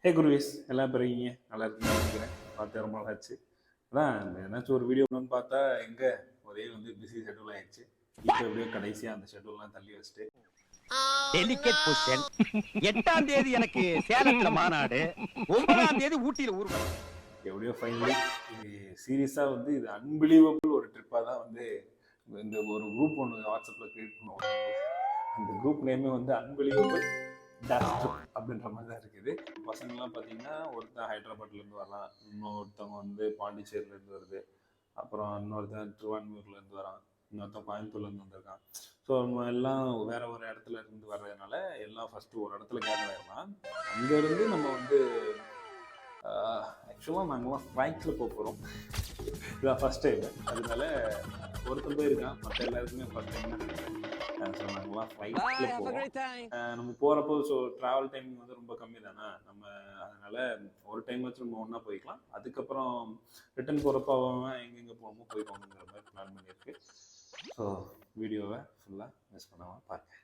குருவேஸ் எல்லாம் இப்போ இருக்கீங்க, நல்லா இருக்குன்னு நினைக்கிறேன். பார்த்து ரொம்ப நாள் ஆச்சு. அதான் ஏதாச்சும் ஒரு வீடியோ பண்ணணும்னு பார்த்தா எங்கே ஒரே பிஸி ஷெட்யூல் ஆயிடுச்சு. இப்போ எப்படியோ கடைசியாக அந்த ஷெட்யூல்லாம் தள்ளி வச்சுட்டு டெலிகேட் பொசிஷன் 8ஆம் தேதி எனக்கு சேலத்துல மாநாடு, 9ஆம் தேதி ஊட்டியில ஊர்வலம். எப்படியோ ஃபைனலி இது சீரியஸாக இது அன்பிலீவபிள் ஒரு ட்ரிப்பாக தான் இந்த ஒரு குரூப் ஒன்று வாட்ஸ்அப்பில் கிரியேட் பண்ணுவோம். அந்த குரூப் நேமே அன்பிலீவபிள் ட்ரிப் அப்படின்ற மாதிரி தான் இருக்குது. பசங்கள்லாம் பார்த்தீங்கன்னா ஒருத்தன் ஹைதராபாத்லேருந்து வரலாம், இன்னொருத்தவங்க பாண்டிச்சேரியிலேருந்து வருது, அப்புறம் இன்னொருத்தன் திருவான்மூர்லேருந்து வரான், இன்னொருத்தன் கோயம்புத்தூர்லேருந்து வந்திருக்கான். ஸோ நம்ம எல்லாம் வேற ஒரு இடத்துல இருந்து வர்றதுனால எல்லாம் ஃபஸ்ட்டு ஒரு இடத்துல கேதர் ஆகிடலாம். அங்கேருந்து நம்ம ஆக்சுவலாக நாங்கள்லாம் ஃப்ளைட்டில் போகிறோம். இதான் ஃபஸ்ட் டைம். அதனால ஒருத்தன் போயிருக்கான், மற்ற எல்லாருக்குமே ஃபஸ்ட் டைம் தான் நினைக்கிறேன். ஸோ நாங்கள்லாம் ஃப்ளைட்டில் போகிறோம். நம்ம போகிறப்போ ஸோ ட்ராவல் டைமிங் ரொம்ப கம்மி தானே, நம்ம அதனால் ஒரு டைம் வச்சு நம்ம ஒன்றா போய்க்கலாம். அதுக்கப்புறம் ரிட்டன் போகிறப்போ அவன் எங்கெங்கே போகணுமோ போய்க்கோங்கிற மாதிரி பிளான் பண்ணியிருக்கு. ஸோ வீடியோவை ஃபுல்லாக மிஸ் பண்ணாமல் பாருங்கள்.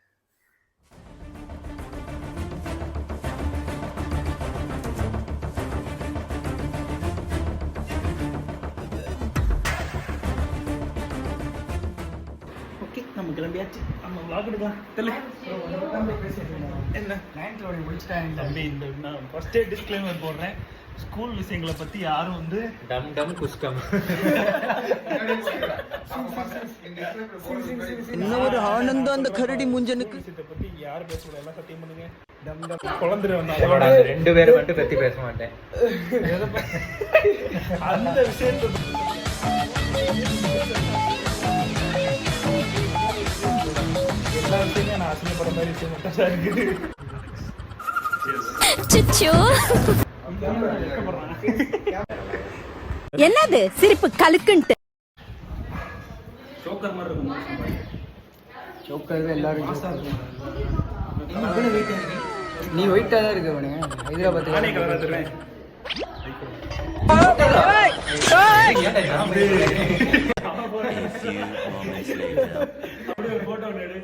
நம்ம கிளம்பியாச்சு. நம்ம விளாக் எடுக்கலாம். என்ன 9th லோடி முடிச்சிட்டாங்க தம்பி. நான் ஃபர்ஸ்டே டிஸ்க்ளைமர் போடுறேன், ஸ்கூல் விஷயங்களை பற்றி யாரும் டம் டம் குஸ்டம் என்ன ஒரு ஆனந்தம் அந்த கரடி முஞ்சனுக்கு. விஷயத்தை பற்றி யார் பேசக்கூடாது, எல்லாம் சத்தியம் பண்ணுங்க. டம் டம் குழந்தைரு ரெண்டு பேரை மட்டும் பற்றி பேச மாட்டேன். அந்த விஷயத்தை எல்லா விஷயமே நான் அசிங்கப்படுற மாதிரி விஷயம் மட்டும் தான் இருக்குது. என்னது சிரிப்பு கலுக்குன்ட்டு சோக்கர் மாதிரி இருக்கும். சோக்கர் எல்லாரும் நீ ஒயிட்டா தான் இருக்க உனே ஹைதராபாத் நானே கலரா தருவேன். போட்டோ எடு.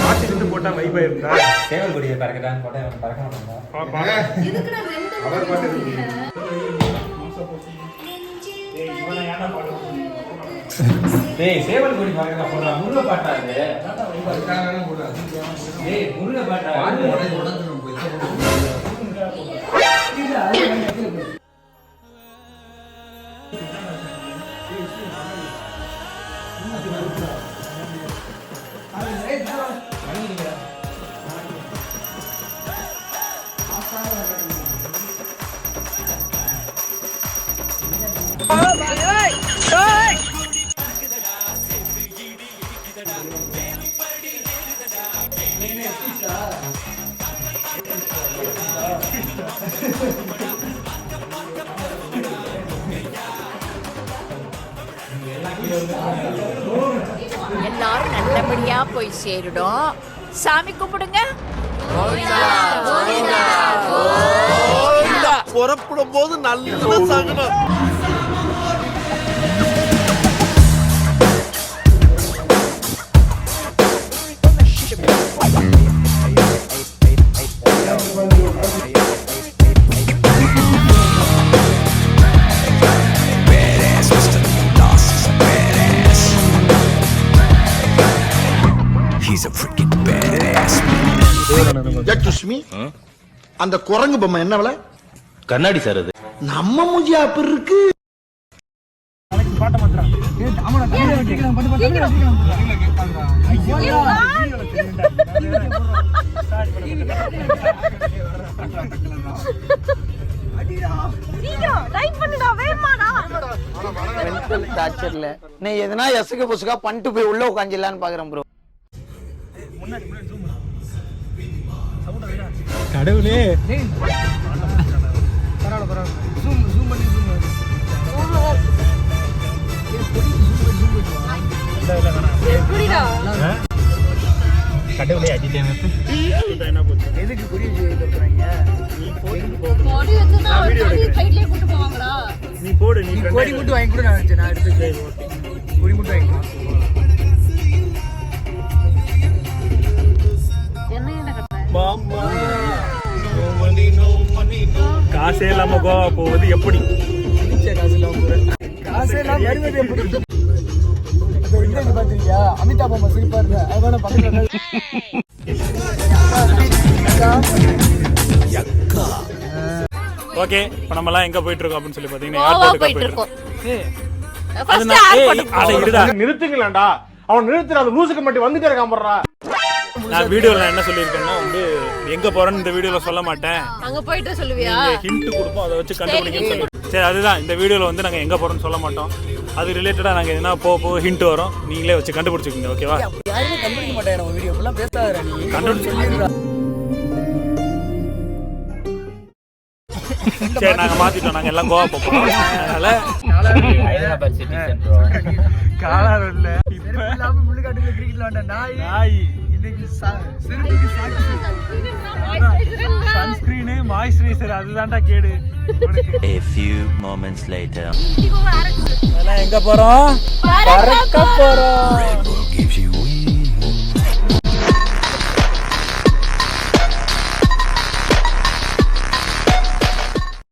பாட்டு போட்டா வைபா இருந்தா சேவல் கொடியை பறக்கட்டான்னு போட்டா அவன் பறக்க மாட்டான். அவர் பாட்டு சேவல் கொடி பறக்கட்டா போடுறான். முருக பாட்டாது முருக பாட்டா எல்லாரும் நல்லபடியா போய் சேருடும். சாமி கும்பிடுங்க. புறப்படும் போது நல்ல சகனம். அந்த குரங்கு பொம்மை என்ன விலை? கண்ணாடி சார், அது நம்ம மூஞ்சி அப்படி இருக்கு. நீ எதனா எசுக்கு புசுக்கா பண்ணிட்டு போய் உள்ள உட்காந்துலான்னு பாக்குறேன் ப்ரோ. கடவுளே, கடவுளே அடிட்டேன். எதுக்கு குறி வைக்கிறாங்க? கொடி வந்து நான் சைடுலயே கூட்டி போவாங்களா? நீ போடு, நீ கொடி மட்டும் வாங்கி கூட நான் நினைச்சேன். நான் எடுத்துக்கிறேன். கொடி மட்டும் வாங்கிக்கலாம். காசே இல்லாம கோவா போவது எப்படி? காசு இல்லாம போறேன். காசே இல்லாம வருவது எப்படி? இந்த பாத்தீங்களா அமிதாப் அம்மா சிரிப்பா இருந்த அதனால பக்கத்துல ஓகே, இப்போ நம்ம எல்லாம் எங்க போயிட்டு இருக்கோம் அப்படின்னு சொல்லி பாத்தீங்கன்னா கோவா ஏர்போர்ட்டுக்கு போயிட்டு போயிட்டு இருக்கோம். இருக்கோம். First அது நான் airport அதை இருடா, நிறுத்துங்களேன்டா. அவன் நிறுத்துற அந்த லூசுக்கு மட்டும் வந்துட்டே இருக்கான் போடுறா. நான் வீடியோல என்ன சொல்லியிருக்கேன்னா வந்து எங்க போறேன்னு இந்த வீடியோல சொல்ல மாட்டேன், அங்க போயிட்டு சொல்லுவியா? ஹிண்ட் கொடுப்போம், அதை வச்சு கண்டுபிடிக்கன்னு சொல்லி. சரி, அதுதான் இந்த வீடியோல வந்து நாங்க எங்க போறோம்னு சொல்ல மாட்டோம். அது ரிலேட்டடா நாங்க என்ன போக ஹிண்ட் வரும், நீங்களே வச்சு கண்டுபிடிச்சுக்கோங்க. ஓகேவா? யாருமே கண்டுபிடிக்க மாட்டேன். நம்ம வீடியோ ஃபுல்லா பேசாதடா நீ. கண்டுபிடிச்சு சரி, நாங்க மாத்திட்டோம். நாங்க எல்லாம் கோவா போறோம். அதனால காலார் இல்ல இப்ப இல்லாம முள்ளுக்காட்டுல கிரிக்கெட்ல வந்த நாய் இன்னைக்கு செருப்புக்கு சன்ஸ்கிரீன் மாய்ஸ்சரைசர் அதுதான்டா கேடு. A few moments later. எங்க போறோம்? பறக்க போறோம்.